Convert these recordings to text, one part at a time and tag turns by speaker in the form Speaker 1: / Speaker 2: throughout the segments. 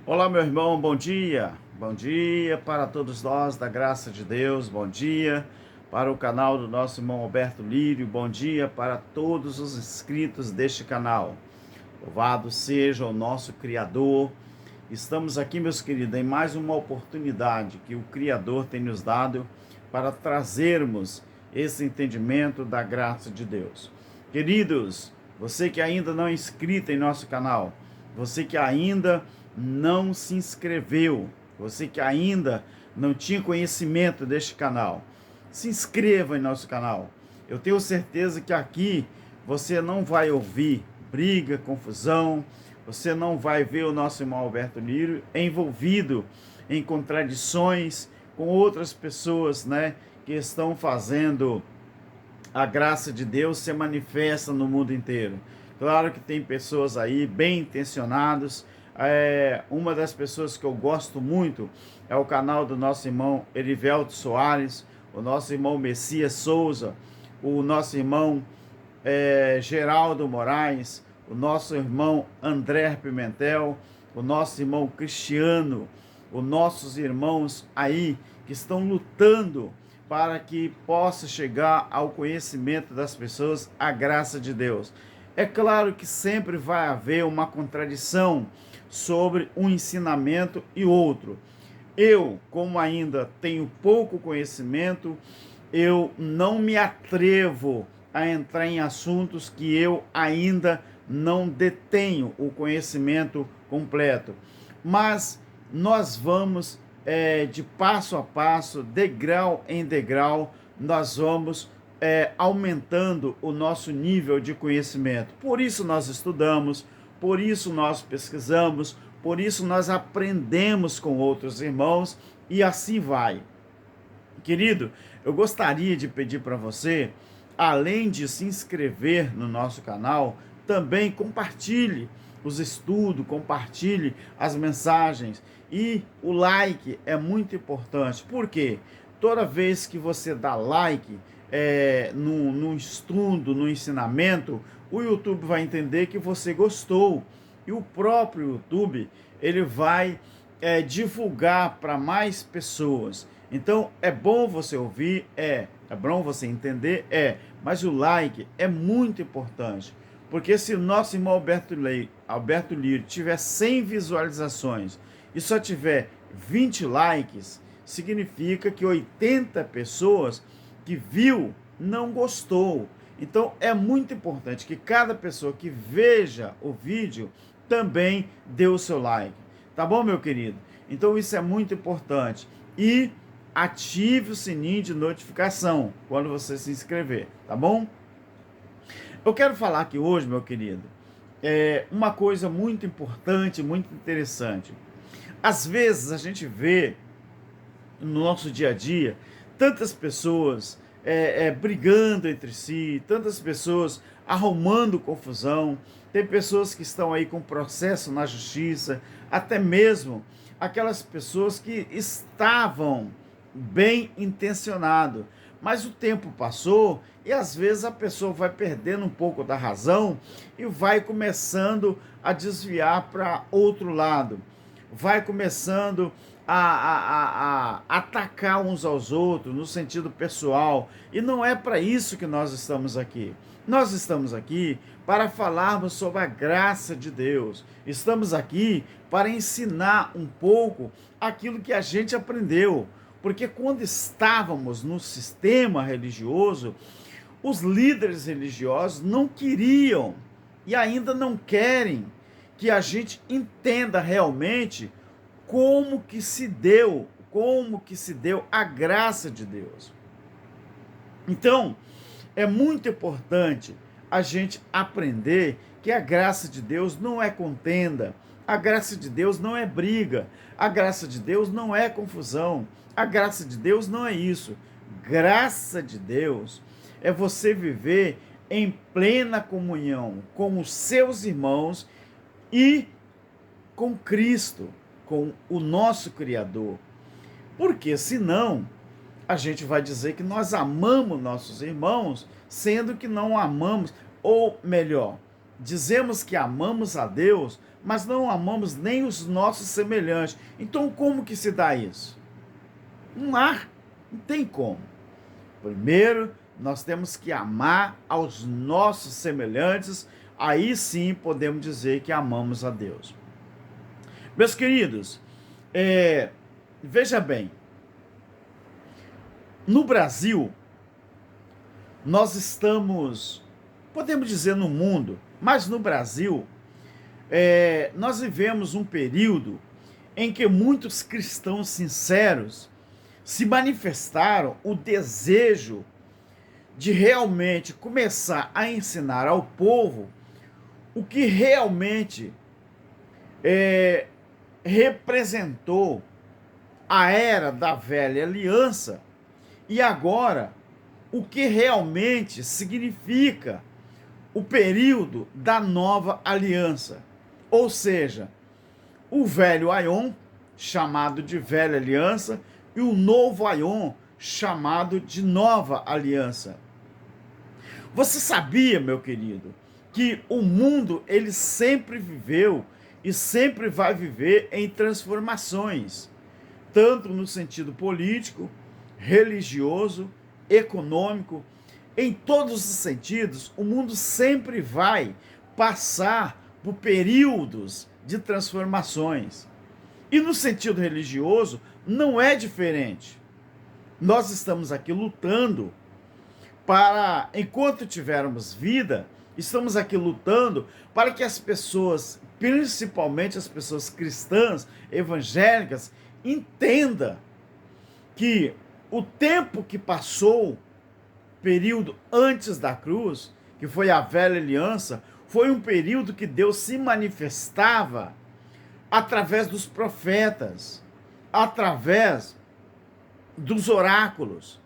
Speaker 1: Olá, meu irmão, bom dia. Bom dia para todos nós, da graça de Deus. Bom dia para o canal do nosso irmão Alberto Lírio. Bom dia para todos os inscritos deste canal. Louvado seja o nosso Criador. Estamos aqui, meus queridos, em mais uma oportunidade que o Criador tem nos dado para trazermos esse entendimento da graça de Deus. Queridos, você que ainda não é inscrito em nosso canal, você que ainda não se inscreveu, você que ainda não tinha conhecimento deste canal, se inscreva em nosso canal. Eu tenho certeza que aqui você não vai ouvir briga, confusão, você não vai ver o nosso irmão Alberto Lírio envolvido em contradições com outras pessoas, que estão fazendo a graça de Deus se manifesta no mundo inteiro. Claro que tem pessoas aí bem intencionadas. Uma das pessoas que eu gosto muito é o canal do nosso irmão Erivelto Soares, o nosso irmão Messias Souza, o nosso irmão Geraldo Moraes, o nosso irmão André Pimentel, o nosso irmão Cristiano, os nossos irmãos aí que estão lutando para que possa chegar ao conhecimento das pessoas a graça de Deus. É claro que sempre vai haver uma contradição sobre um ensinamento e outro. Eu, como ainda tenho pouco conhecimento, eu não me atrevo a entrar em assuntos que eu ainda não detenho o conhecimento completo. Mas nós vamos, de passo a passo, degrau em degrau, nós vamos aumentando o nosso nível de conhecimento. Por isso nós estudamos, por isso nós pesquisamos, por isso nós aprendemos com outros irmãos e assim vai. Querido, eu gostaria de pedir para você, além de se inscrever no nosso canal, também compartilhe os estudos, compartilhe as mensagens, e o like é muito importante. Por quê? Toda vez que você dá like no estudo, no ensinamento, o YouTube vai entender que você gostou, e o próprio YouTube ele vai divulgar para mais pessoas. Então é bom você ouvir, é bom você entender, mas o like é muito importante, porque se o nosso irmão Alberto Lírio tiver 100 visualizações e só tiver 20 likes, significa que 80 pessoas que viu não gostou. Então é muito importante que cada pessoa que veja o vídeo também dê o seu like. Tá bom, meu querido? Então isso é muito importante. E ative o sininho de notificação quando você se inscrever, tá bom? Eu quero falar aqui hoje, meu querido, uma coisa muito importante, muito interessante. Às vezes a gente vê no nosso dia a dia tantas pessoas brigando entre si, tantas pessoas arrumando confusão, tem pessoas que estão aí com processo na justiça, até mesmo aquelas pessoas que estavam bem intencionado, mas o tempo passou e às vezes a pessoa vai perdendo um pouco da razão e vai começando a desviar para outro lado, vai começando a atacar uns aos outros no sentido pessoal, e não é para isso que nós estamos aqui. Nós estamos aqui para falarmos sobre a graça de Deus. Estamos aqui para ensinar um pouco aquilo que a gente aprendeu. Porque quando estávamos no sistema religioso, os líderes religiosos não queriam e ainda não querem que a gente entenda realmente como que se deu a graça de Deus. Então, é muito importante a gente aprender que a graça de Deus não é contenda, a graça de Deus não é briga, a graça de Deus não é confusão, a graça de Deus não é isso. Graça de Deus é você viver em plena comunhão com os seus irmãos e com Cristo, com o nosso Criador. Porque senão a gente vai dizer que nós amamos nossos irmãos, sendo que não amamos, ou melhor, dizemos que amamos a Deus, mas não amamos nem os nossos semelhantes. Então, como que se dá isso? Não tem como. Primeiro, nós temos que amar aos nossos semelhantes, aí sim podemos dizer que amamos a Deus. Meus queridos, veja bem, no Brasil, nós estamos, podemos dizer no mundo, mas no Brasil, nós vivemos um período em que muitos cristãos sinceros se manifestaram o desejo de realmente começar a ensinar ao povo o que realmente representou a era da velha aliança e agora o que realmente significa o período da nova aliança. Ou seja, o velho Aion, chamado de velha aliança, e o novo Aion, chamado de nova aliança. Você sabia, meu querido, que o mundo ele sempre viveu e sempre vai viver em transformações, tanto no sentido político, religioso, econômico, em todos os sentidos, o mundo sempre vai passar por períodos de transformações. E no sentido religioso, não é diferente. Nós estamos aqui lutando para, enquanto tivermos vida, estamos aqui lutando para que as pessoas, principalmente as pessoas cristãs, evangélicas, entendam que o tempo que passou, período antes da cruz, que foi a velha aliança, foi um período que Deus se manifestava através dos profetas, através dos oráculos,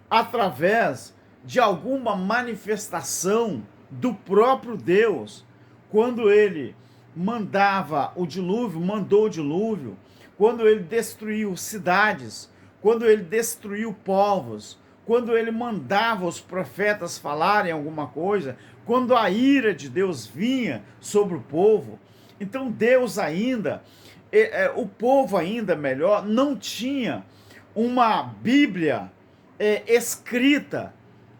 Speaker 1: através de alguma manifestação do próprio Deus, quando ele mandava o dilúvio, mandou o dilúvio, quando ele destruiu cidades, quando ele destruiu povos, quando ele mandava os profetas falarem alguma coisa, quando a ira de Deus vinha sobre o povo. Então Deus ainda, o povo ainda melhor, não tinha uma Bíblia escrita,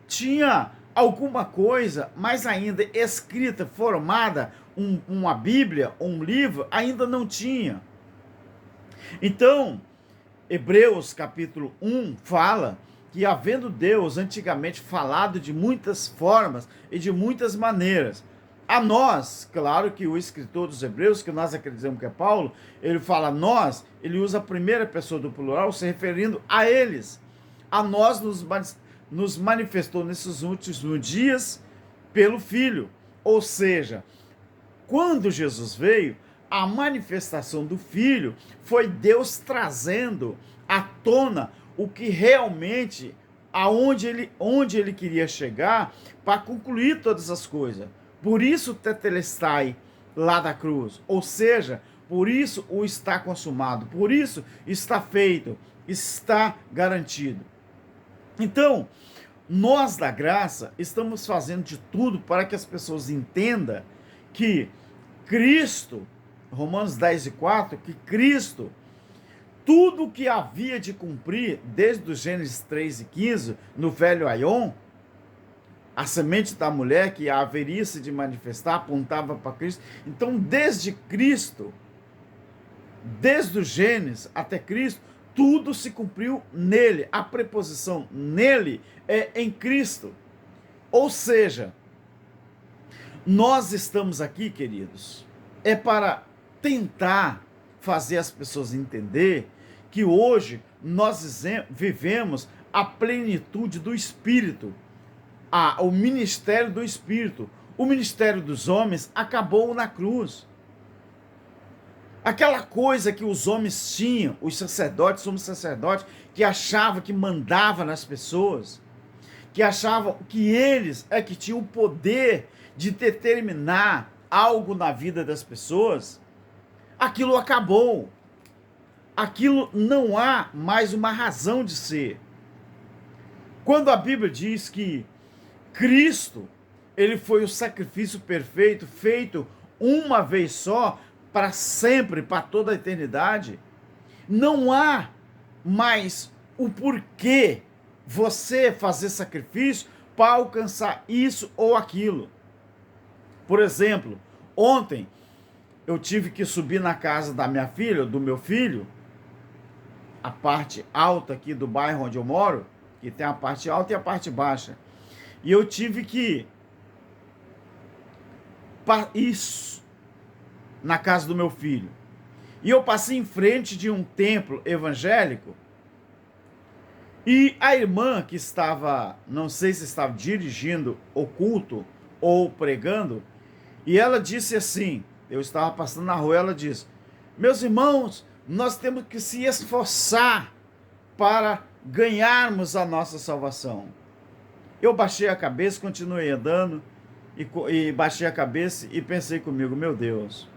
Speaker 1: tinha alguma coisa, mas ainda escrita, formada, uma Bíblia, um livro, ainda não tinha. Então, Hebreus capítulo 1 fala que, havendo Deus antigamente falado de muitas formas e de muitas maneiras, a nós, claro que o escritor dos Hebreus, que nós acreditamos que é Paulo, ele fala nós, ele usa a primeira pessoa do plural, se referindo a eles. A nós nos manifestou nesses últimos dias pelo Filho. Ou seja, quando Jesus veio, a manifestação do Filho foi Deus trazendo à tona o que realmente, onde ele queria chegar para concluir todas as coisas. Por isso o tetelestai lá da cruz, ou seja, por isso o está consumado, por isso está feito, está garantido. Então, nós da graça estamos fazendo de tudo para que as pessoas entendam que Cristo, Romanos 10:4, que Cristo, tudo o que havia de cumprir, desde o Gênesis 3:15, no velho Aion, a semente da mulher que haveria se de manifestar, apontava para Cristo. Então, desde Cristo, desde o Gênesis até Cristo, tudo se cumpriu nele. A preposição nele é em Cristo. Ou seja, nós estamos aqui, queridos, para tentar fazer as pessoas entender que hoje nós vivemos a plenitude do Espírito, o ministério do Espírito. O ministério dos homens acabou na cruz. Aquela coisa que os homens tinham, os sacerdotes, somos sacerdotes, que achavam que mandava nas pessoas, que achavam que eles que tinham o poder de determinar algo na vida das pessoas, aquilo acabou. Aquilo não há mais uma razão de ser. Quando a Bíblia diz que Cristo, ele foi o sacrifício perfeito, feito uma vez só, para sempre, para toda a eternidade. Não há mais o porquê você fazer sacrifício para alcançar isso ou aquilo. Por exemplo, ontem eu tive que subir na casa da minha filha, do meu filho, a parte alta aqui do bairro onde eu moro, que tem a parte alta e a parte baixa. E eu tive que isso na casa do meu filho. E eu passei em frente de um templo evangélico e a irmã que estava, não sei se estava dirigindo o culto ou pregando, e ela disse assim, eu estava passando na rua, ela disse: meus irmãos, nós temos que se esforçar para ganharmos a nossa salvação. Eu baixei a cabeça, continuei andando, e baixei a cabeça e pensei comigo: meu Deus,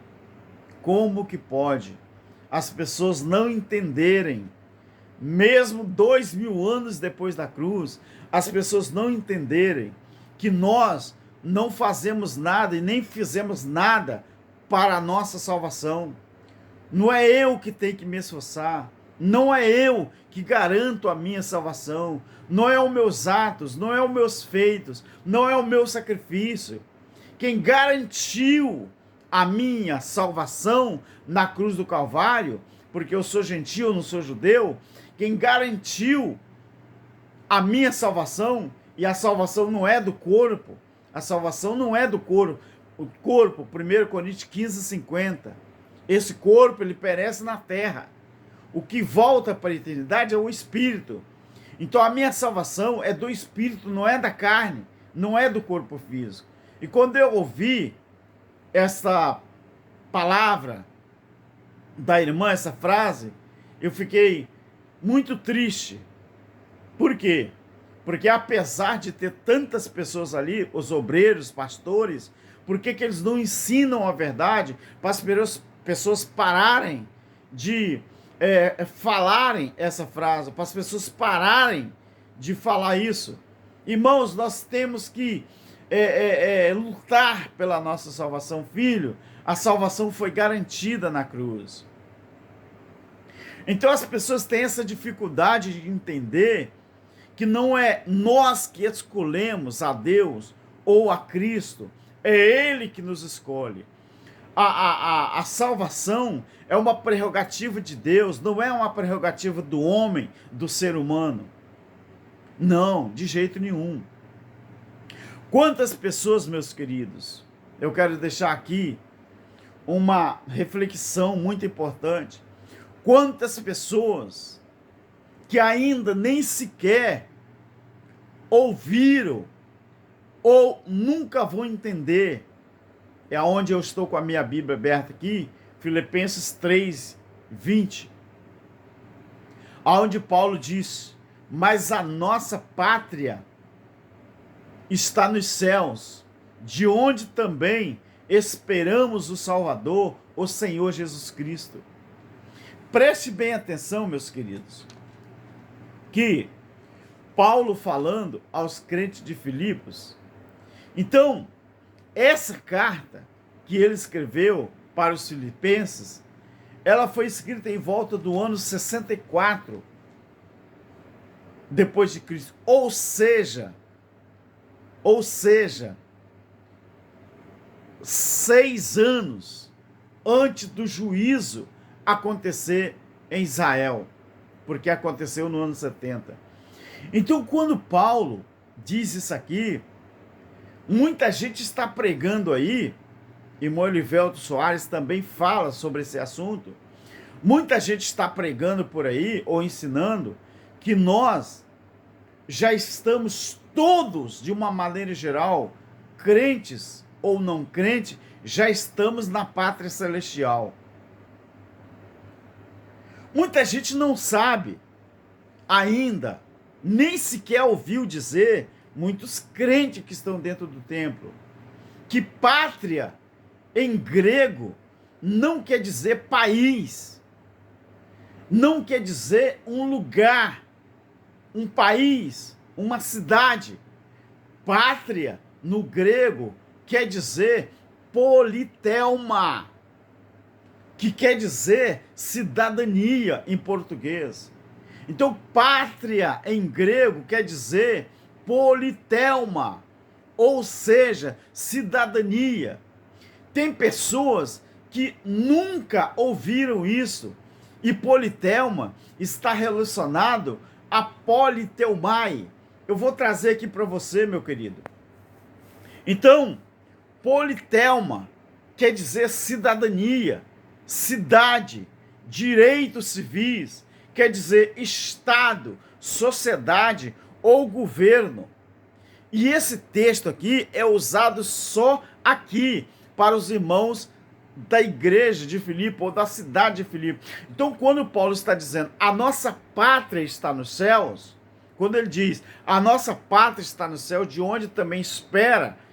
Speaker 1: como que pode as pessoas não entenderem, mesmo 2000 anos depois da cruz, as pessoas não entenderem que nós não fazemos nada e nem fizemos nada para a nossa salvação. Não é eu que tenho que me esforçar, não é eu que garanto a minha salvação, não é os meus atos, não é os meus feitos, não é o meu sacrifício. Quem garantiu a minha salvação na cruz do Calvário, porque eu sou gentil, não sou judeu, quem garantiu a minha salvação, e a salvação não é do corpo, a salvação não é do corpo, o corpo, 1 Coríntios 15:50, esse corpo ele perece na terra, o que volta para a eternidade é o espírito. Então a minha salvação é do espírito, não é da carne, não é do corpo físico. E quando eu ouvi essa palavra da irmã, essa frase, eu fiquei muito triste. Por quê? Porque apesar de ter tantas pessoas ali, os obreiros, pastores, por que eles não ensinam a verdade para as pessoas pararem de falarem essa frase, para as pessoas pararem de falar isso? Irmãos, nós temos que lutar pela nossa salvação. Filho, a salvação foi garantida na cruz. Então as pessoas têm essa dificuldade de entender que não é nós que escolhemos a Deus ou a Cristo, é Ele que nos escolhe. A salvação é uma prerrogativa de Deus, não é uma prerrogativa do homem, do ser humano. Não, de jeito nenhum. Quantas pessoas, meus queridos, eu quero deixar aqui uma reflexão muito importante. Quantas pessoas que ainda nem sequer ouviram ou nunca vão entender, é onde eu estou com a minha Bíblia aberta aqui, Filipenses 3:20, onde Paulo diz: mas a nossa pátria está nos céus, de onde também esperamos o Salvador, o Senhor Jesus Cristo. Preste bem atenção, meus queridos, que Paulo falando aos crentes de Filipos, então, essa carta que ele escreveu para os filipenses, ela foi escrita em volta do ano 64 depois de Cristo, ou seja, 6 anos antes do juízo acontecer em Israel, porque aconteceu no ano 70. Então, quando Paulo diz isso aqui, muita gente está pregando aí, e Molivelto Soares também fala sobre esse assunto, muita gente está pregando por aí, ou ensinando, que nós já estamos todos, de uma maneira geral, crentes ou não crentes, já estamos na pátria celestial. Muita gente não sabe ainda, nem sequer ouviu dizer, muitos crentes que estão dentro do templo, que pátria em grego não quer dizer país, não quer dizer um lugar, um país, uma cidade. Pátria no grego, quer dizer politeuma, que quer dizer cidadania em português. Então, pátria em grego quer dizer politeuma, ou seja, cidadania. Tem pessoas que nunca ouviram isso, e politeuma está relacionado a politeumai. Eu vou trazer aqui para você, meu querido. Então, politeuma quer dizer cidadania, cidade, direitos civis, quer dizer Estado, sociedade ou governo. E esse texto aqui é usado só aqui para os irmãos da igreja de Filipe ou da cidade de Filipe. Então, quando Paulo está dizendo a nossa pátria está nos céus, quando ele diz a nossa pátria está no céu, de onde também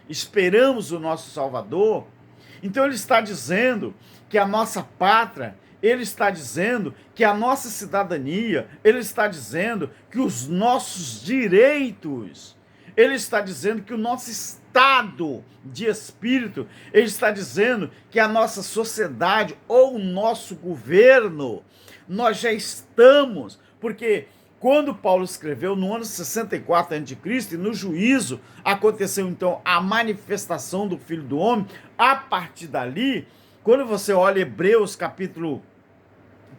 Speaker 1: esperamos o nosso Salvador, então ele está dizendo que a nossa pátria, ele está dizendo que a nossa cidadania, ele está dizendo que os nossos direitos, ele está dizendo que o nosso estado de espírito, ele está dizendo que a nossa sociedade ou o nosso governo, nós já estamos, porque quando Paulo escreveu no ano 64 a.C., e no juízo aconteceu então a manifestação do Filho do Homem, a partir dali, quando você olha Hebreus capítulo,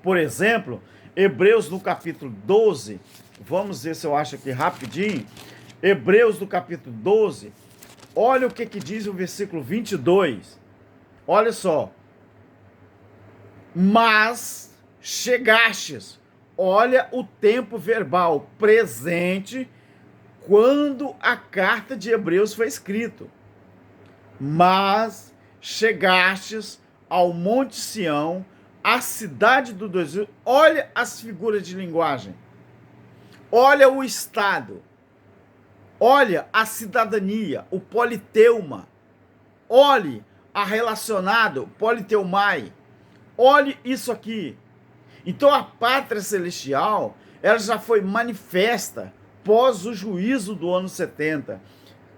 Speaker 1: por exemplo, Hebreus no capítulo 12, vamos ver se eu acho aqui rapidinho, Hebreus no capítulo 12, olha o que diz o versículo 22, olha só, mas chegastes, olha o tempo verbal presente quando a carta de Hebreus foi escrita. Mas chegastes ao Monte Sião, a cidade do Deus. Olha as figuras de linguagem. Olha o Estado. Olha a cidadania, o politeuma. Olhe a relacionado, politeumai. Olhe isso aqui. Então a pátria celestial, ela já foi manifesta pós o juízo do ano 70.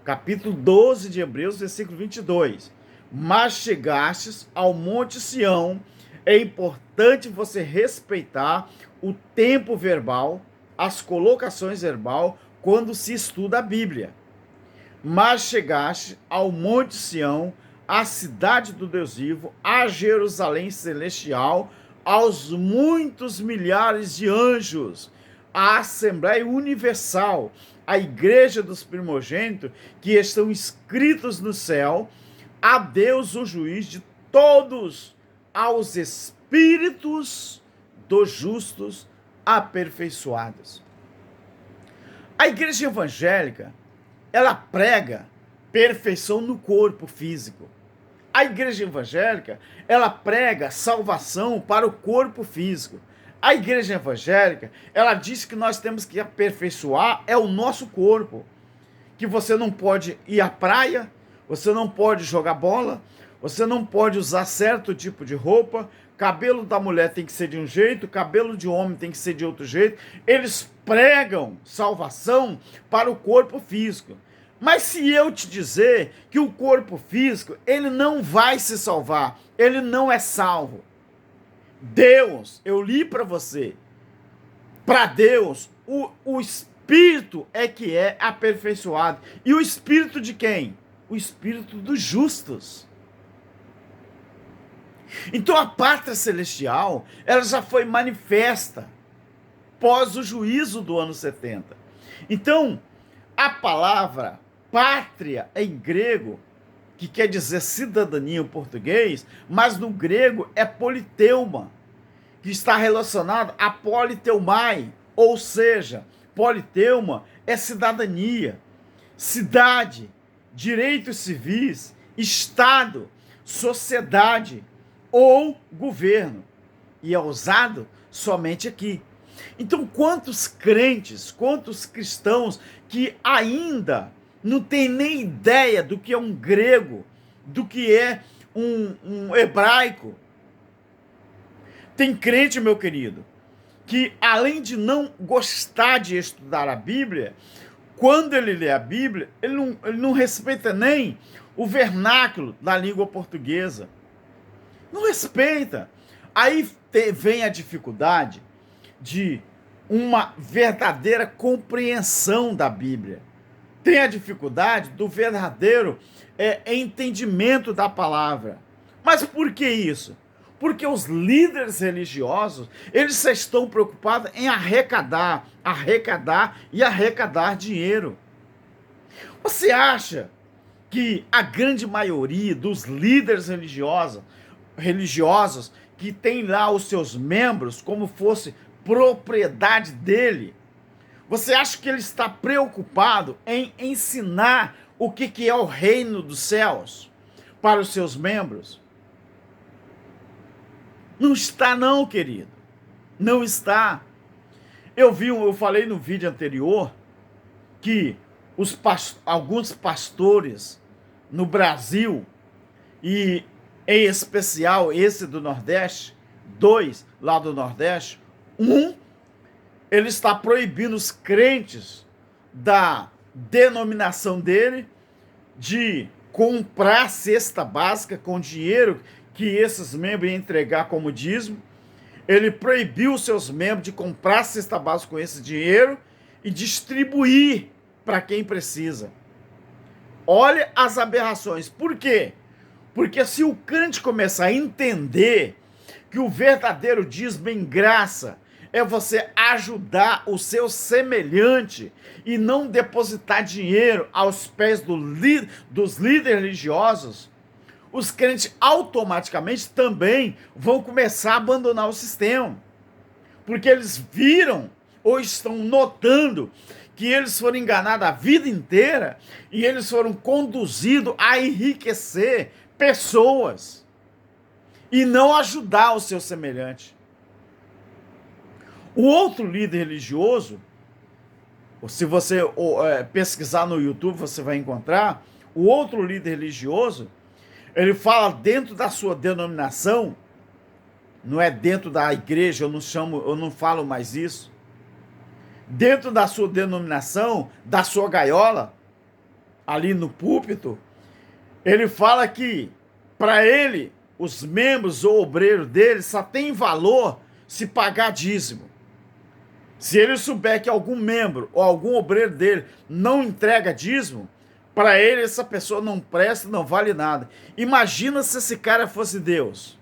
Speaker 1: Capítulo 12 de Hebreus, versículo 22. Mas chegastes ao Monte Sião, é importante você respeitar o tempo verbal, as colocações verbal, quando se estuda a Bíblia. Mas chegaste ao Monte Sião, à cidade do Deus vivo, a Jerusalém celestial, aos muitos milhares de anjos, a Assembleia Universal, a Igreja dos Primogênitos, que estão inscritos no céu, a Deus, o juiz de todos, aos espíritos dos justos aperfeiçoados. A igreja evangélica, ela prega perfeição no corpo físico. A igreja evangélica, ela prega salvação para o corpo físico. A igreja evangélica, ela diz que nós temos que aperfeiçoar o nosso corpo. Que você não pode ir à praia, você não pode jogar bola, você não pode usar certo tipo de roupa, cabelo da mulher tem que ser de um jeito, cabelo de homem tem que ser de outro jeito. Eles pregam salvação para o corpo físico. Mas se eu te dizer que o corpo físico, ele não vai se salvar, ele não é salvo. Deus, eu li para você, para Deus, o espírito é que é aperfeiçoado. E o espírito de quem? O espírito dos justos. Então a pátria celestial, ela já foi manifesta pós o juízo do ano 70. Então, a palavra pátria em grego, que quer dizer cidadania em português, mas no grego é politeuma, que está relacionado a politeumai, ou seja, politeuma é cidadania, cidade, direitos civis, Estado, sociedade ou governo. E é usado somente aqui. Então, quantos crentes, quantos cristãos que ainda não tem nem ideia do que é um grego, do que é um hebraico. Tem crente, meu querido, que além de não gostar de estudar a Bíblia, quando ele lê a Bíblia, ele não respeita nem o vernáculo da língua portuguesa. Não respeita. Aí vem a dificuldade de uma verdadeira compreensão da Bíblia. Tem a dificuldade do verdadeiro entendimento da palavra. Mas por que isso? Porque os líderes religiosos, eles só estão preocupados em arrecadar e arrecadar dinheiro. Você acha que a grande maioria dos líderes religiosos que tem lá os seus membros como fosse propriedade dele, você acha que ele está preocupado em ensinar o que é o reino dos céus para os seus membros? Não está não, querido. Não está. Eu falei no vídeo anterior que alguns pastores no Brasil, e em especial esse do Nordeste, 2 lá do Nordeste, ele está proibindo os crentes da denominação dele de comprar cesta básica com dinheiro que esses membros iam entregar como dízimo. Ele proibiu os seus membros de comprar cesta básica com esse dinheiro e distribuir para quem precisa. Olha as aberrações. Por quê? Porque se o crente começar a entender que o verdadeiro dízimo em graça é você ajudar o seu semelhante e não depositar dinheiro aos pés dos líderes religiosos, os crentes automaticamente também vão começar a abandonar o sistema. Porque eles viram ou estão notando que eles foram enganados a vida inteira e eles foram conduzidos a enriquecer pessoas e não ajudar o seu semelhante. O outro líder religioso, se você pesquisar no YouTube, você vai encontrar, o outro líder religioso, ele fala dentro da sua denominação, não é dentro da igreja, eu não falo mais isso, dentro da sua denominação, da sua gaiola, ali no púlpito, ele fala que, para ele, os membros ou obreiros dele só tem valor se pagar dízimo. Se ele souber que algum membro ou algum obreiro dele não entrega dízimo, para ele essa pessoa não presta, não vale nada. Imagina se esse cara fosse Deus.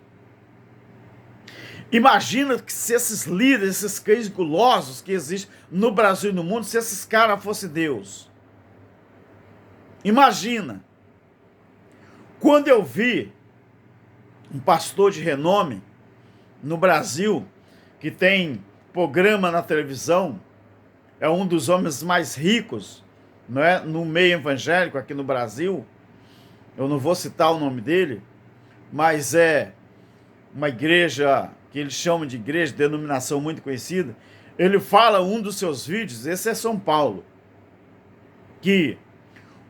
Speaker 1: Imagina que se esses líderes, esses crentes gulosos que existem no Brasil e no mundo, se esses caras fossem Deus. Imagina. Quando eu vi um pastor de renome no Brasil, que tem programa na televisão, é um dos homens mais ricos, não é, no meio evangélico aqui no Brasil, eu não vou citar o nome dele, mas é uma igreja que eles chamam de igreja, denominação muito conhecida. Ele fala um dos seus vídeos, esse é São Paulo, que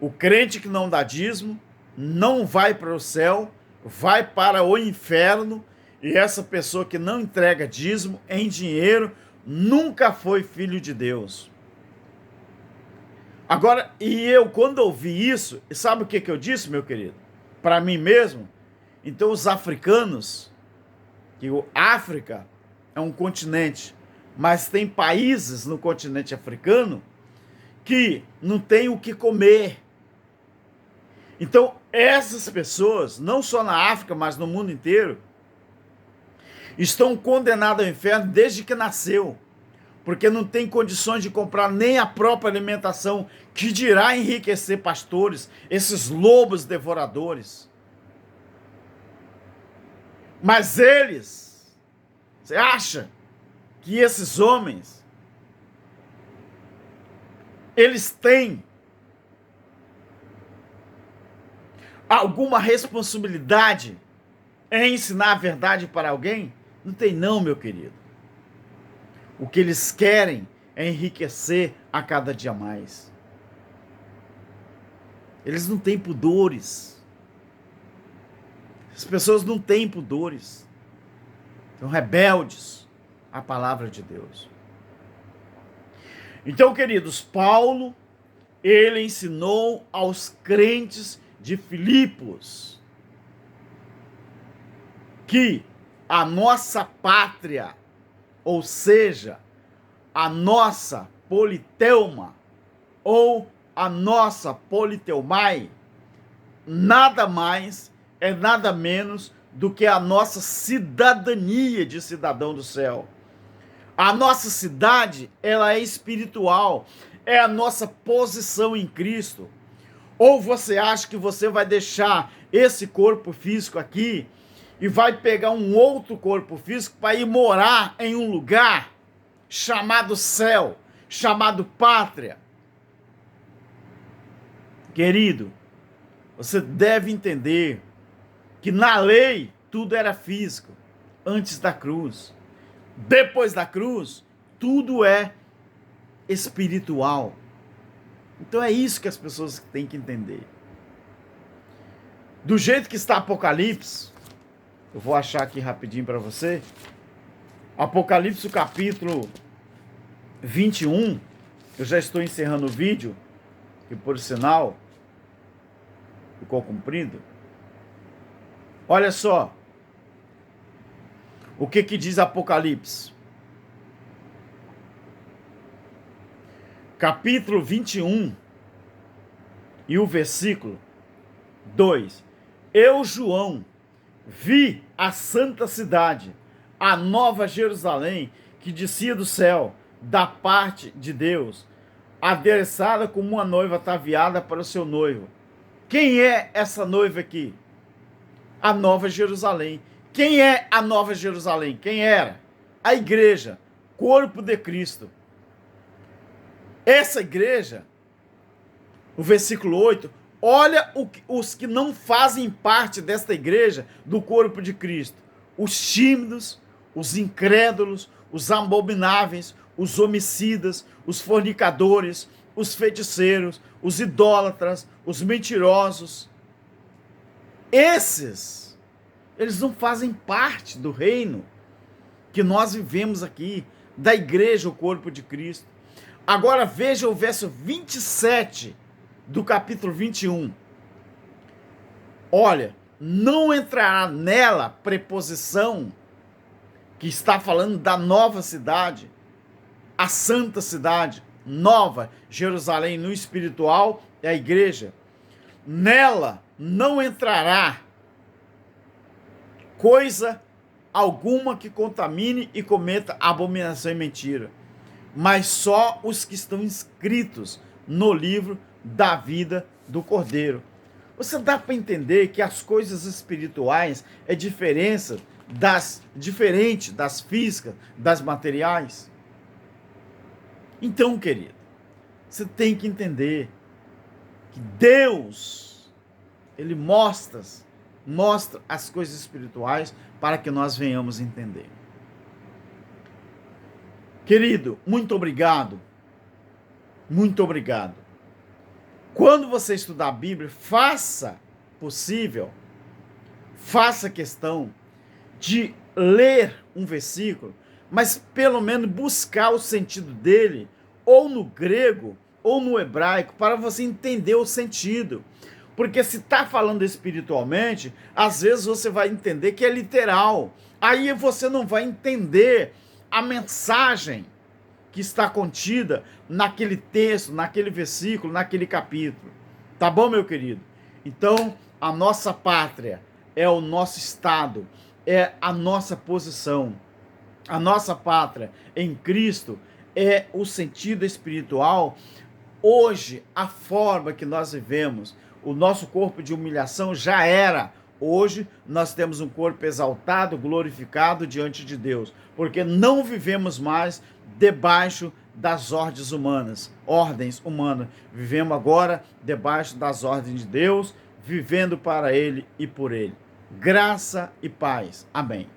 Speaker 1: o crente que não dá dízimo não vai para o céu, vai para o inferno, e essa pessoa que não entrega dízimo em dinheiro nunca foi filho de Deus. Agora, quando ouvi isso, sabe o que eu disse, meu querido? Para mim mesmo, então os africanos, que o África é um continente, mas tem países no continente africano que não tem o que comer. Então, essas pessoas, não só na África, mas no mundo inteiro, estão condenadas ao inferno desde que nasceu, porque não tem condições de comprar nem a própria alimentação, que dirá enriquecer pastores, esses lobos devoradores. Mas eles, você acha que esses homens, eles têm alguma responsabilidade em ensinar a verdade para alguém? Não tem não, meu querido. O que eles querem é enriquecer a cada dia mais. Eles não têm pudores. As pessoas não têm pudores. São rebeldes à palavra de Deus. Então, queridos, Paulo, ele ensinou aos crentes de Filipos que a nossa pátria, ou seja, a nossa politeuma, ou a nossa politeumai, nada mais é nada menos do que a nossa cidadania de cidadão do céu. A nossa cidade, ela é espiritual, é a nossa posição em Cristo. Ou você acha que você vai deixar esse corpo físico aqui e vai pegar um outro corpo físico para ir morar em um lugar chamado céu, chamado pátria? Querido, você deve entender que na lei tudo era físico, antes da cruz. Depois da cruz, tudo é espiritual. Então é isso que as pessoas têm que entender. Do jeito que está Apocalipse, eu vou achar aqui rapidinho para você. Apocalipse, capítulo 21, eu já estou encerrando o vídeo, que por sinal ficou comprido. Olha só o que diz Apocalipse. Capítulo 21 e o versículo 2. Eu, João, vi a santa cidade, a nova Jerusalém, que descia do céu, da parte de Deus, adereçada como uma noiva ataviada para o seu noivo. Quem é essa noiva aqui? A nova Jerusalém. Quem é a nova Jerusalém? Quem era? A igreja, corpo de Cristo. Essa igreja, o versículo 8, olha os que não fazem parte desta igreja, do corpo de Cristo. Os tímidos, os incrédulos, os abomináveis, os homicidas, os fornicadores, os feiticeiros, os idólatras, os mentirosos. Esses, eles não fazem parte do reino que nós vivemos aqui, da igreja, o corpo de Cristo. Agora veja o verso 27 do capítulo 21. Olha, não entrará nela preposição que está falando da nova cidade, a santa cidade, nova Jerusalém no espiritual é a igreja. Nela não entrará coisa alguma que contamine e cometa abominação e mentira, mas só os que estão inscritos no livro da vida do Cordeiro. Você dá para entender que as coisas espirituais é diferente das físicas, das materiais? Então, querido, você tem que entender que Deus, ele mostra as coisas espirituais para que nós venhamos entender. Querido, muito obrigado. Muito obrigado. Quando você estudar a Bíblia, faça questão de ler um versículo, mas pelo menos buscar o sentido dele, ou no grego, ou no hebraico, para você entender o sentido. Porque se está falando espiritualmente, às vezes você vai entender que é literal. Aí você não vai entender a mensagem que está contida naquele texto, naquele versículo, naquele capítulo. Tá bom, meu querido? Então, a nossa pátria é o nosso estado, é a nossa posição. A nossa pátria em Cristo é o sentido espiritual. Hoje, a forma que nós vivemos, o nosso corpo de humilhação já era. Hoje, nós temos um corpo exaltado, glorificado diante de Deus, porque não vivemos mais debaixo das ordens humanas. Vivemos agora debaixo das ordens de Deus, vivendo para Ele e por Ele. Graça e paz. Amém.